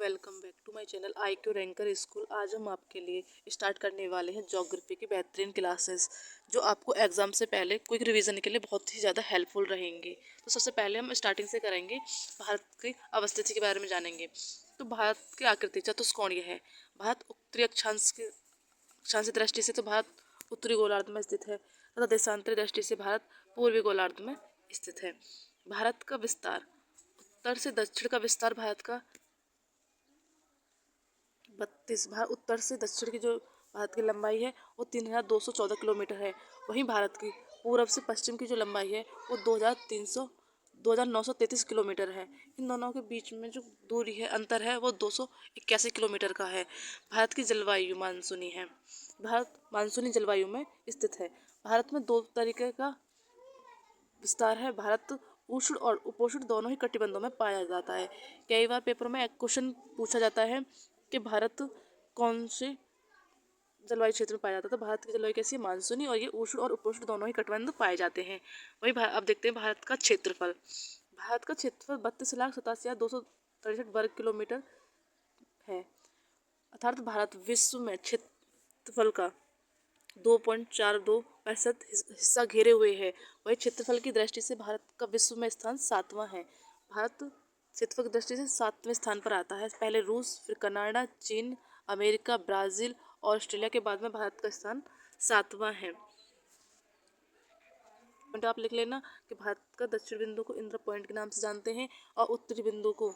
Welcome back to my channel IQ ranker school. आज हम आपके लिए स्टार्ट करने वाले हैं ज्योग्राफी की बेहतरीन क्लासेस जो आपको एग्जाम से पहले क्विक रिवीजन के लिए बहुत ही ज़्यादा हेल्पफुल रहेंगे। तो सबसे पहले हम स्टार्टिंग से करेंगे, भारत की अवस्थिति के बारे में जानेंगे। तो भारत की आकृति चतुष्कोणीय है। भारत उत्तरी अक्षांश की दृष्टि से तो भारत उत्तरी गोलार्ध में स्थित है तथा देशांतरी दृष्टि से भारत पूर्वी गोलार्ध में स्थित है। भारत का विस्तार, उत्तर से दक्षिण का विस्तार भारत का 32, भारत उत्तर से दक्षिण की जो भारत की लंबाई है वो 3214 किलोमीटर है। वहीं भारत की पूर्व से पश्चिम की जो लंबाई है वो 2933 किलोमीटर है। इन दोनों के बीच में जो दूरी है, अंतर है, वो 281 किलोमीटर का है। भारत की जलवायु मानसूनी है। भारत मानसूनी जलवायु में स्थित है। भारत में दो तरीके का विस्तार है। भारत उष्ण और उपोष्ण दोनों ही कटिबंधों में पाया जाता है। कई बार पेपर में एक क्वेश्चन पूछा जाता है कि भारत कौन से जलवायु क्षेत्र में पाया जाता है। तो भारत की जलवायु कैसी है? मानसूनी, और ये उष्ण और उपोष्ण दोनों ही कटिबंध पाए जाते हैं। वही अब देखते हैं भारत का क्षेत्रफल। भारत का क्षेत्रफल 32,87,263 वर्ग किलोमीटर है। अर्थात भारत विश्व में क्षेत्रफल का 2.42% हिस्सा घेरे हुए है। वही क्षेत्रफल की दृष्टि से भारत का विश्व में स्थान 7वां है। भारत क्षेत्रफल की दृष्टि से 7वें स्थान पर आता है। पहले रूस, फिर कनाडा, चीन, अमेरिका, ब्राज़ील और ऑस्ट्रेलिया के बाद में भारत का स्थान 7वां है। पॉइंट आप लिख लेना कि भारत का दक्षिण बिंदु को इंद्र पॉइंट के नाम से जानते हैं और उत्तरी बिंदु को,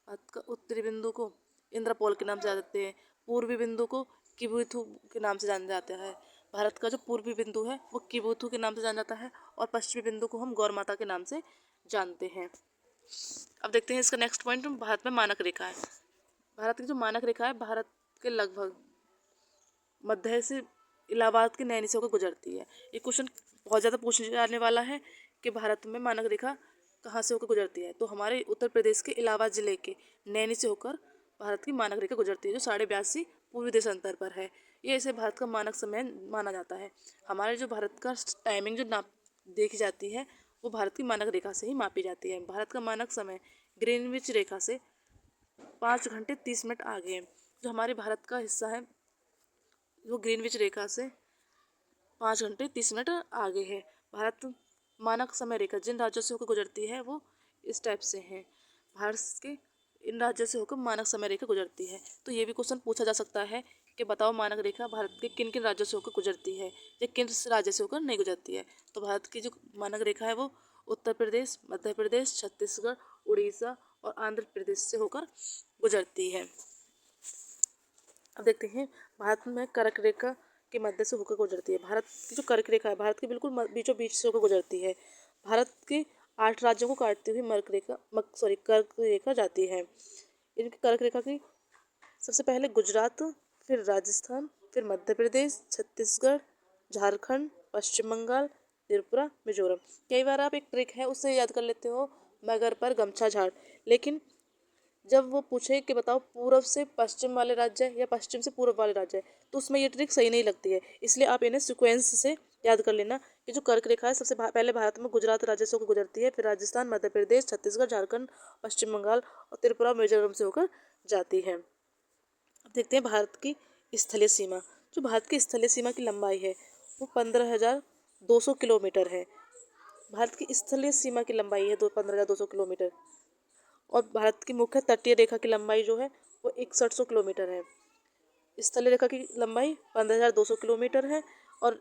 भारत का उत्तरी बिंदु को इंद्रपोल के नाम से जानते हैं। पूर्वी बिंदु को किबुथु के नाम से जाना जाता है। भारत का जो पूर्वी बिंदु है वो किबुथु के नाम से जाना जाता है और पश्चिमी बिंदु को हम गौरमाता के नाम से जानते हैं। अब देखते हैं इसका नेक्स्ट पॉइंट, भारत में मानक रेखा है। भारत की जो मानक रेखा है भारत के लगभग मध्य से इलाहाबाद के नैनी से होकर गुजरती है। ये क्वेश्चन बहुत ज़्यादा पूछने जाने वाला है कि भारत में मानक रेखा कहाँ से होकर गुजरती है। तो हमारे उत्तर प्रदेश के इलाहाबाद जिले के नैनी से होकर भारत की मानक रेखा गुजरती है, जो 82.5 पूर्वी देशांतर पर है। ये इसे भारत का मानक समय माना जाता है। हमारे जो भारत का टाइमिंग जो नाप देखी जाती है वो भारत की मानक रेखा से ही मापी जाती है। भारत का मानक समय ग्रीनविच रेखा से 5 घंटे 30 मिनट आगे है। जो हमारे भारत का हिस्सा है वो ग्रीनविच रेखा से 5 घंटे 30 मिनट आगे है। भारत मानक समय रेखा जिन राज्यों से होकर गुजरती है वो इस टाइप से हैं। भारत के इन राज्यों से होकर मानक समय रेखा गुजरती है। तो ये भी क्वेश्चन पूछा जा सकता है कि बताओ मानक रेखा भारत के किन किन राज्यों से होकर गुजरती है या किन राज्य से होकर नहीं गुजरती है। तो भारत की जो मानक रेखा है वो उत्तर प्रदेश, मध्य प्रदेश, छत्तीसगढ़, उड़ीसा और आंध्र प्रदेश से होकर गुजरती है। अब देखते हैं भारत में कर्क रेखा के मध्य से होकर गुजरती है। भारत की जो कर्क रेखा है भारत के बिल्कुल बीचों बीच से होकर गुजरती है। भारत के 8 राज्यों को काटती हुई कर्क रेखा जाती है। इनकी कर्क रेखा की सबसे पहले गुजरात, फिर राजस्थान, फिर मध्य प्रदेश, छत्तीसगढ़, झारखंड, पश्चिम बंगाल, त्रिपुरा, मिजोरम। कई बार आप एक ट्रिक है उससे याद कर लेते हो, मगर पर गमछा झाड़। लेकिन जब वो पूछे कि बताओ पूर्व से पश्चिम वाले राज्य या पश्चिम से पूर्व वाले राज्य, तो उसमें ये ट्रिक सही नहीं लगती है। इसलिए आप इन्हें सीक्वेंस से याद कर लेना कि जो कर्क रेखा है सबसे पहले भारत में गुजरात राज्य से होकर गुजरती है, फिर राजस्थान, मध्य प्रदेश, छत्तीसगढ़, झारखंड, पश्चिम बंगाल और त्रिपुरा, मिजोरम से होकर जाती है। अब देखते हैं भारत की स्थलीय सीमा। जो भारत की स्थलीय सीमा की लंबाई है वो 15,200 किलोमीटर है। भारत की स्थलीय सीमा की लंबाई है 15,200 किलोमीटर। और भारत की मुख्य तटीय रेखा की लंबाई जो है वो 6100 किलोमीटर है। स्थलीय रेखा की लंबाई 15,200 किलोमीटर है और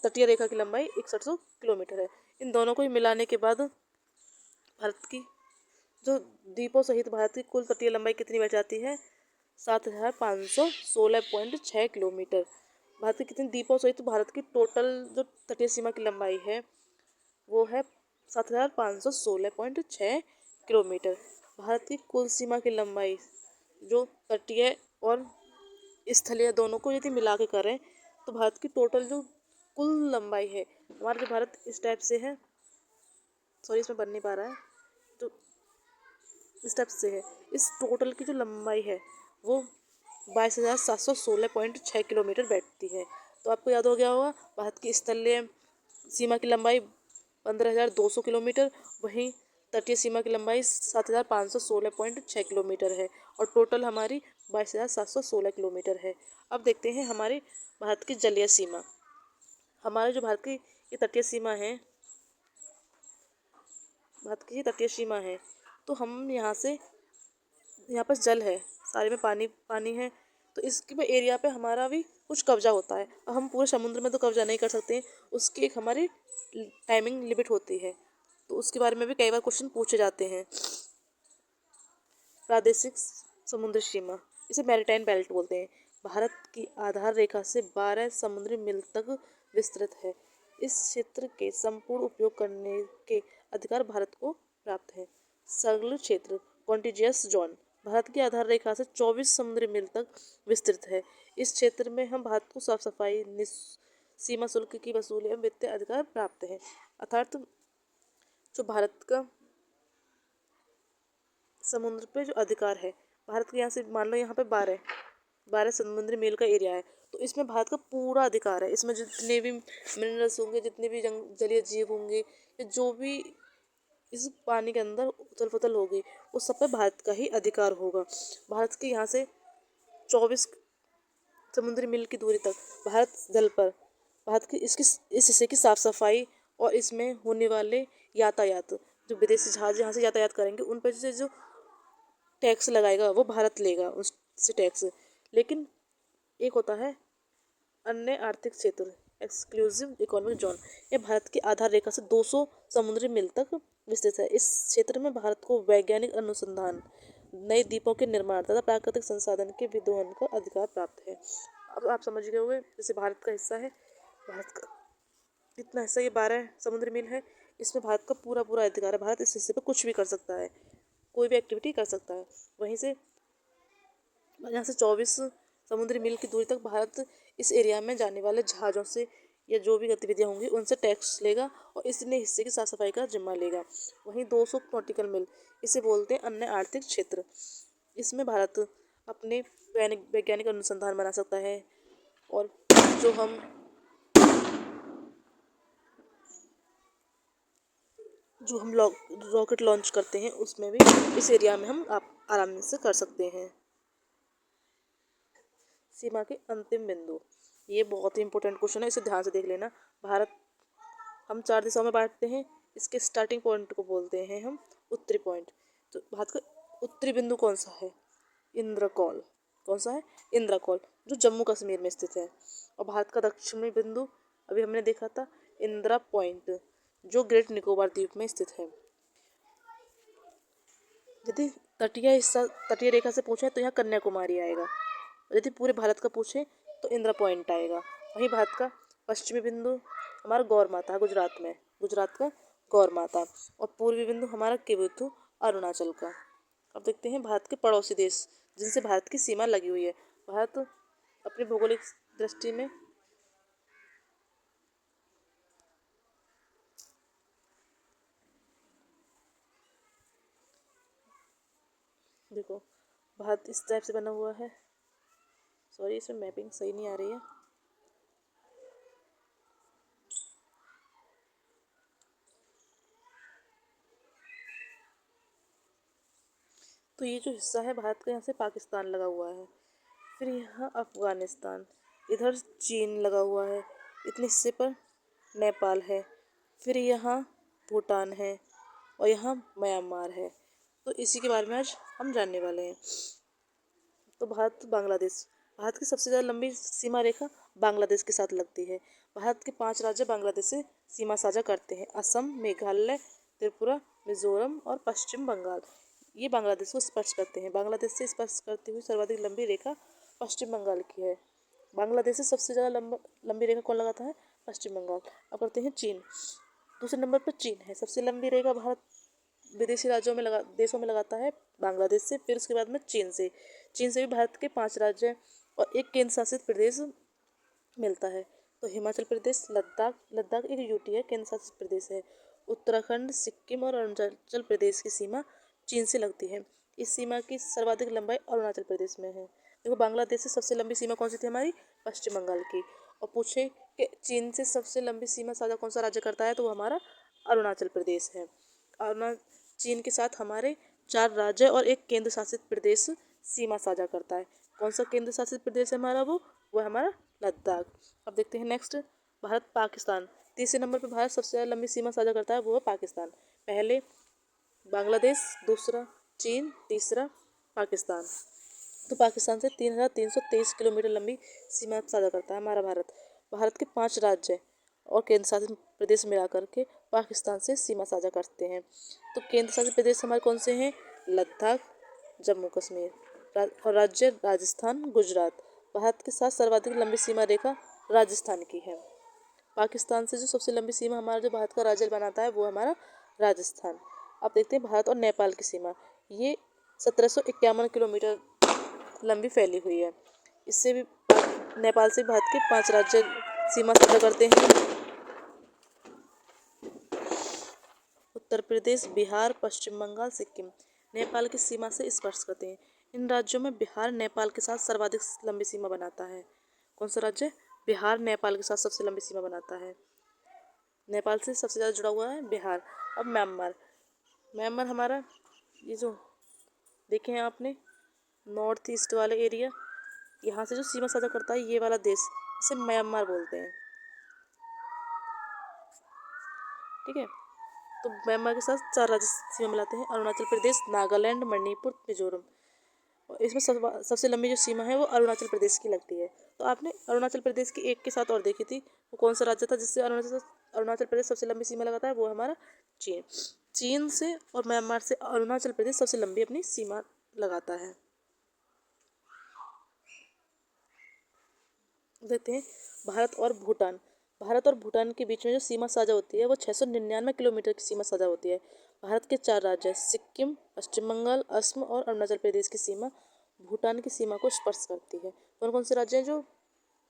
तटीय रेखा की लंबाई 6100 किलोमीटर है। इन दोनों को ही मिलाने के बाद भारत की जो द्वीपों सहित भारत की कुल तटीय लंबाई कितनी बैठ जाती है? 7,516.6 किलोमीटर। भारत की कितनी द्वीपों सहित भारत की टोटल जो तटीय सीमा की लंबाई है वो है 7,516.6 किलोमीटर। भारत की कुल सीमा की लंबाई जो तटीय और स्थलीय दोनों को यदि मिला के करें तो भारत की टोटल जो कुल लंबाई है, हमारा जो भारत इस टाइप से है, सॉरी इसमें बन नहीं पा रहा है, तो इस टाइप से है। इस टोटल की जो लंबाई है वो 22,716.6 किलोमीटर बैठती है। तो आपको याद हो गया होगा भारत की स्थलीय सीमा की लंबाई 15,200 किलोमीटर, वहीं तटीय सीमा की लंबाई 7,516.6 किलोमीटर है और टोटल हमारी 22,716 किलोमीटर है। अब देखते हैं हमारे भारत की जलीय सीमा। हमारे जो भारत की ये तटीय सीमा है, भारत की ये तटीय सीमा है, तो हम यहाँ पर जल है, सारे में पानी पानी है, तो इसके एरिया पे हमारा भी कुछ कब्जा होता है। अब हम पूरे समुद्र में तो कब्जा नहीं कर सकते, उसकी एक हमारी टाइमिंग लिमिट होती है, तो उसके बारे में भी कई बार क्वेश्चन पूछे जाते हैं। प्रादेशिक समुद्री सीमा, इसे मैरीटाइम बेल्ट बोलते हैं। भारत की आधार रेखा से 12 समुद्री मील तक विस्तृत है। इस क्षेत्र के संपूर्ण उपयोग करने के अधिकार भारत को प्राप्त है। संलग्न क्षेत्र कॉन्टिजियस जोन भारत की आधार रेखा से 24 समुद्री मील तक विस्तृत है। इस क्षेत्र में हम भारत को साफ सफाई, सीमा शुल्क की वसूली एवं वित्तीय अधिकार प्राप्त है। अर्थात जो भारत का समुद्र पे जो अधिकार है, भारत के यहाँ से मान लो यहाँ पे 12 समुद्री मील का एरिया है, तो इसमें भारत का पूरा अधिकार है। इसमें जितने भी मिनरल्स होंगे, जितने भी जलीय जीव होंगे, या जो भी इस पानी के अंदर उथल पुथल होगी, उस सब पे भारत का ही अधिकार होगा। भारत के यहाँ से 24 समुद्री मील की दूरी तक भारत जल पर भारत की इस हिस्से की साफ सफाई और इसमें होने वाले यातायात, जो विदेशी जहाज यहाँ से यातायात करेंगे उन पर से जो टैक्स लगाएगा वो भारत लेगा उससे टैक्स। लेकिन एक होता है अन्य आर्थिक क्षेत्र, एक्सक्लूसिव इकोनॉमिक जोन, यह भारत की आधार रेखा से 200 समुद्री मील तक विस्तृत है। इस क्षेत्र में भारत को वैज्ञानिक अनुसंधान, नए द्वीपों के निर्माण तथा प्राकृतिक संसाधन के विदोहन का अधिकार प्राप्त है। अब आप समझ गए होंगे, जैसे भारत का हिस्सा है, भारत का इतना हिस्सा, ये 12 समुद्री मील है, इसमें भारत का पूरा पूरा अधिकार है। भारत इस हिस्से पर कुछ भी कर सकता है, कोई भी एक्टिविटी कर सकता है। वहीं से यहाँ से 24 समुद्री मील की दूरी तक भारत इस एरिया में जाने वाले जहाज़ों से या जो भी गतिविधियाँ होंगी उनसे टैक्स लेगा और इसने हिस्से की साफ सफाई का जिम्मा लेगा। वहीं 200 नॉटिकल मील, इसे बोलते हैं अन्य आर्थिक क्षेत्र। इसमें भारत अपने वैज्ञानिक अनुसंधान बना सकता है और जो हम रॉकेट लॉन्च करते हैं उसमें भी इस एरिया में हम आप आराम से कर सकते हैं। सीमा के अंतिम बिंदु, ये बहुत ही इंपॉर्टेंट क्वेश्चन है, इसे ध्यान से देख लेना। भारत हम 4 दिशाओं में बांटते हैं, इसके स्टार्टिंग पॉइंट को बोलते हैं हम उत्तरी पॉइंट। तो भारत का उत्तरी बिंदु कौन सा है? इंद्रकोल। कौन सा है? इंद्रकोल, जो जम्मू कश्मीर में स्थित है। और भारत का दक्षिणी बिंदु अभी हमने देखा था इंदिरा पॉइंट, जो ग्रेट निकोबार द्वीप में स्थित है। यदि तटीय रेखा से पूछे तो यहाँ कन्याकुमारी आएगा, यदि पूरे भारत का पूछे तो इंदिरा पॉइंट आएगा। वहीं भारत का पश्चिमी बिंदु हमारा गौर माता है गुजरात में, गुजरात का गौर माता, और पूर्वी बिंदु हमारा केवुथु अरुणाचल का। अब देखते हैं भारत के पड़ोसी देश जिनसे भारत की सीमा लगी हुई है। भारत अपनी भौगोलिक दृष्टि में देखो, भारत इस टाइप से बना हुआ है। सॉरी, इसमें मैपिंग सही नहीं आ रही है। तो ये जो हिस्सा है भारत का, यहाँ से पाकिस्तान लगा हुआ है, फिर यहाँ अफ़गानिस्तान, इधर चीन लगा हुआ है, इतने हिस्से पर नेपाल है, फिर यहाँ भूटान है और यहाँ म्यांमार है। तो इसी के बारे में आज हम जानने वाले हैं। तो भारत की सबसे ज़्यादा लंबी सीमा रेखा बांग्लादेश के साथ लगती है। भारत के 5 राज्य बांग्लादेश से सीमा साझा करते हैं: असम, मेघालय, त्रिपुरा, मिजोरम और पश्चिम बंगाल। ये बांग्लादेश को स्पर्श करते हैं। बांग्लादेश से स्पर्श करती हुई सर्वाधिक लंबी रेखा पश्चिम बंगाल की है। बांग्लादेश से सबसे ज़्यादा लंबी रेखा कौन लगाता है? पश्चिम बंगाल। अब करते हैं चीन। दूसरे नंबर पर चीन है। सबसे लंबी रेखा भारत विदेशी देशों में लगाता है बांग्लादेश से, फिर उसके बाद में चीन से भी भारत के 5 राज्य हैं और एक केंद्र शासित प्रदेश मिलता है। तो हिमाचल प्रदेश, लद्दाख एक यूटी है, केंद्र शासित प्रदेश है। उत्तराखंड, सिक्किम और अरुणाचल प्रदेश की सीमा चीन से लगती है। इस सीमा की सर्वाधिक लंबाई अरुणाचल प्रदेश में है। देखो, बांग्लादेश से सबसे लंबी सीमा कौन सी थी? हमारी पश्चिम बंगाल की। और पूछे कि चीन से सबसे लंबी सीमा साझा कौन सा राज्य करता है, तो वो हमारा अरुणाचल प्रदेश है। चीन के साथ हमारे 4 राज्य और एक केंद्र शासित प्रदेश सीमा साझा करता है। कौन सा केंद्र शासित प्रदेश है हमारा? वो है हमारा लद्दाख। अब देखते हैं नेक्स्ट, भारत पाकिस्तान। तीसरे नंबर पर भारत सबसे ज़्यादा लंबी सीमा साझा करता है, वो है पाकिस्तान। पहले बांग्लादेश, दूसरा चीन, तीसरा पाकिस्तान। तो पाकिस्तान से 3,323 किलोमीटर लंबी सीमा साझा करता है हमारा भारत। भारत के 5 राज्य और केंद्र शासित प्रदेश मिला करके पाकिस्तान से सीमा साझा करते हैं। तो केंद्र शासित प्रदेश हमारे कौन से हैं? लद्दाख, जम्मू कश्मीर और राज्य राजस्थान, गुजरात। भारत के साथ सर्वाधिक लंबी सीमा रेखा राजस्थान की है। पाकिस्तान से जो सबसे लंबी सीमा हमारा जो भारत का राज्य बनाता है वो हमारा राजस्थान। अब देखते हैं भारत और नेपाल की सीमा। ये 1751 किलोमीटर लंबी फैली हुई है। इससे भी नेपाल से भारत के 5 राज्य सीमा साझा करते हैं। उत्तर प्रदेश, बिहार, पश्चिम बंगाल, सिक्किम नेपाल की सीमा से स्पर्श करते हैं। इन राज्यों में बिहार नेपाल के साथ सर्वाधिक लंबी सीमा बनाता है। कौन सा राज्य? बिहार नेपाल के साथ सबसे लंबी सीमा बनाता है। नेपाल से सबसे ज़्यादा जुड़ा हुआ है बिहार। अब म्यांमार। म्यांमार हमारा ये जो देखे हैं आपने नॉर्थ ईस्ट वाले एरिया, यहाँ से जो सीमा साझा करता है ये वाला देश, इसे म्यांमार बोलते हैं। ठीक है, तो म्यांमार के साथ 4 राज्य सीमा मिलाते हैं, अरुणाचल प्रदेश, नागालैंड, मणिपुर, मिजोरम। और इसमें सबसे लंबी जो सीमा है वो अरुणाचल प्रदेश की लगती है। तो आपने अरुणाचल प्रदेश की एक के साथ और देखी थी, वो कौन सा राज्य था जिससे अरुणाचल प्रदेश सबसे लंबी सीमा लगाता है? वो हमारा चीन। चीन से और म्यांमार से अरुणाचल प्रदेश सबसे लंबी अपनी सीमा लगाता है। देखते हैं भारत और भूटान। भारत और भूटान के बीच में जो सीमा साझा होती है वो 699 किलोमीटर की सीमा साझा होती है। भारत के 4 राज्य सिक्किम, पश्चिम बंगाल, असम और अरुणाचल प्रदेश की सीमा भूटान की सीमा को स्पर्श करती है। कौन कौन से राज्य हैं जो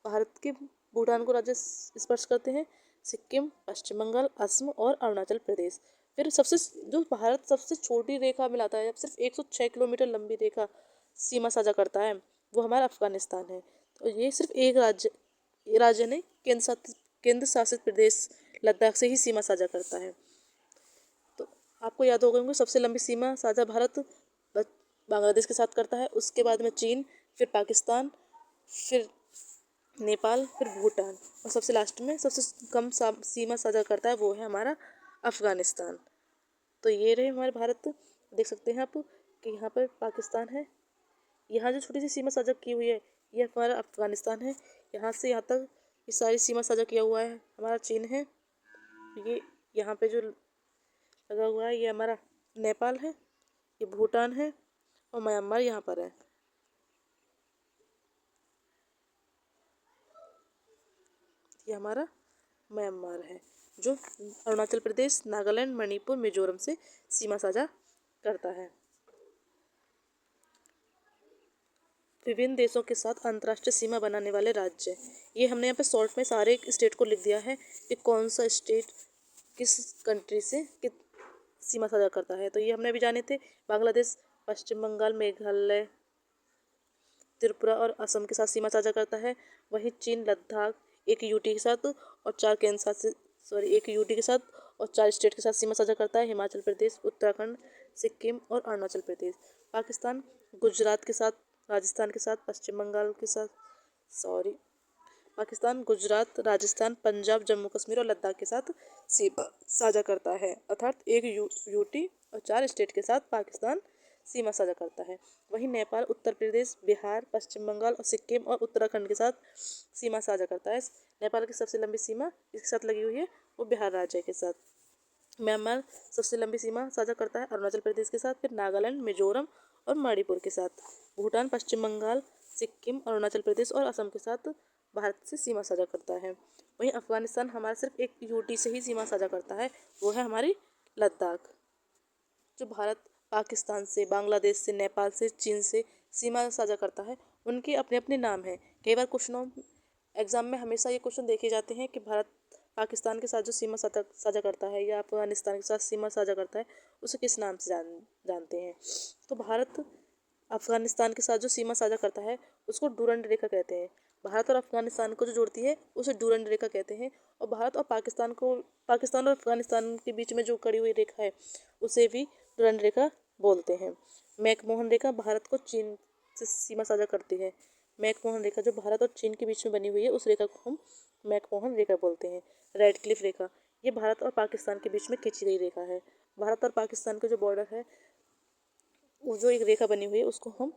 भारत के भूटान को राज्य स्पर्श करते हैं? सिक्किम, पश्चिम बंगाल, असम और अरुणाचल प्रदेश। फिर जो भारत सबसे छोटी रेखा मिलाता है, सिर्फ 106 किलोमीटर लंबी रेखा सीमा साझा करता है, वो हमारा अफगानिस्तान है। तो ये सिर्फ एक राज्य नहीं, केंद्र शासित प्रदेश लद्दाख से ही सीमा साझा करता है। तो आपको याद होगा कि सबसे लंबी सीमा साझा भारत बांग्लादेश के साथ करता है, उसके बाद में चीन, फिर पाकिस्तान, फिर नेपाल, फिर भूटान और सबसे लास्ट में सबसे कम सीमा साझा करता है वो है हमारा अफगानिस्तान। तो ये रहे हमारे भारत। देख सकते हैं आप कि यहाँ पर पाकिस्तान है, यहाँ जो छोटी सी सीमा साझा की हुई है ये हमारा अफगानिस्तान है, यहाँ से यहाँ तक ये सारी सीमा साझा किया हुआ है हमारा चीन है, ये यहाँ पे जो लगा हुआ है ये हमारा नेपाल है, ये भूटान है और म्यांमार यहाँ पर है। ये हमारा म्यांमार है जो अरुणाचल प्रदेश, नागालैंड, मणिपुर, मिजोरम से सीमा साझा करता है। विभिन्न देशों के साथ अंतर्राष्ट्रीय सीमा बनाने वाले राज्य, ये हमने यहाँ पे शॉर्ट में सारे स्टेट को लिख दिया है कि कौन सा स्टेट किस कंट्री से सीमा साझा करता है। तो ये हमने अभी जाने थे, बांग्लादेश, पश्चिम बंगाल, मेघालय, त्रिपुरा और असम के साथ सीमा साझा करता है। वहीं चीन लद्दाख एक यूटी के साथ और 4 केंद्र शासित एक यूटी के साथ और 4 स्टेट के साथ सीमा साझा करता है, हिमाचल प्रदेश, उत्तराखंड, सिक्किम और अरुणाचल प्रदेश। पाकिस्तान गुजरात के साथ, राजस्थान के साथ, पश्चिम बंगाल के साथ पाकिस्तान गुजरात, राजस्थान, पंजाब, जम्मू कश्मीर और लद्दाख के साथ सीमा साझा करता है, अर्थात एक यूटी और 4 स्टेट के साथ पाकिस्तान सीमा साझा करता है। वहीं नेपाल उत्तर प्रदेश, बिहार, पश्चिम बंगाल और सिक्किम और उत्तराखंड के साथ सीमा साझा करता है। नेपाल की सबसे लंबी सीमा इसके साथ लगी हुई है वो बिहार राज्य के साथ। म्यांमार सबसे लंबी सीमा साझा करता है अरुणाचल प्रदेश के साथ, फिर नागालैंड, मिजोरम और मणिपुर के साथ। भूटान पश्चिम बंगाल, सिक्किम, अरुणाचल प्रदेश और असम के साथ भारत से सीमा साझा करता है। वहीं अफगानिस्तान हमारा सिर्फ एक यूटी से ही सीमा साझा करता है, वो है हमारी लद्दाख। जो भारत पाकिस्तान से, बांग्लादेश से, नेपाल से, चीन से सीमा साझा करता है उनके अपने अपने नाम हैं। कई बार क्वेश्चनों एग्जाम में हमेशा ये क्वेश्चन देखे जाते हैं कि भारत पाकिस्तान के साथ जो सीमा साझा करता है या अफगानिस्तान के साथ सीमा साझा करता है उसे किस नाम से जानते हैं। तो भारत अफगानिस्तान के साथ जो सीमा साझा करता है उसको डूरंड रेखा कहते हैं। भारत और अफगानिस्तान को जो जोड़ती है उसे डूरंड रेखा कहते हैं। और भारत और पाकिस्तान और अफगानिस्तान के बीच में जो कड़ी हुई रेखा है उसे भी रण रेखा बोलते हैं। मैकमोहन रेखा भारत को चीन से सीमा साझा करती है। मैकमोहन रेखा जो भारत और चीन के बीच में बनी हुई है उस रेखा को हम मैकमोहन रेखा बोलते हैं। रेड क्लिफ रेखा ये भारत और पाकिस्तान के बीच में खींची गई रेखा है। भारत और पाकिस्तान का जो बॉर्डर है वो जो एक रेखा बनी हुई है उसको हम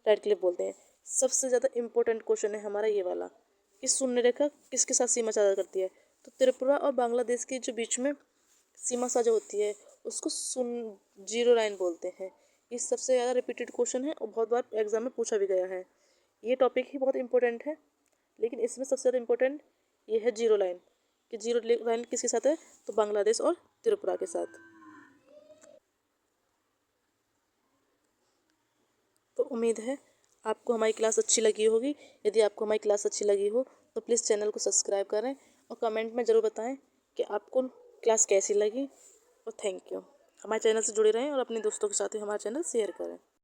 रेड क्लिफ बोलते हैं। सबसे ज़्यादा इम्पोर्टेंट क्वेश्चन है हमारा ये वाला कि शून्य रेखा किसके साथ सीमा साझा करती है। तो त्रिपुरा और बांग्लादेश के जो बीच में सीमा साझा होती है उसको जीरो लाइन बोलते हैं। ये सबसे ज़्यादा रिपीटेड क्वेश्चन है और बहुत बार एग्जाम में पूछा भी गया है। ये टॉपिक ही बहुत इंपॉर्टेंट है, लेकिन इसमें सबसे ज़्यादा इम्पोर्टेंट ये है जीरो लाइन कि जीरो लाइन किसके साथ है, तो बांग्लादेश और त्रिपुरा के साथ। तो उम्मीद है आपको हमारी क्लास अच्छी लगी होगी। यदि आपको हमारी क्लास अच्छी लगी हो तो प्लीज़ चैनल को सब्सक्राइब करें और कमेंट में ज़रूर बताएं कि आपको क्लास कैसी लगी। और थैंक यू। हमारे चैनल से जुड़े रहें और अपने दोस्तों के साथ ही हमारा चैनल शेयर करें।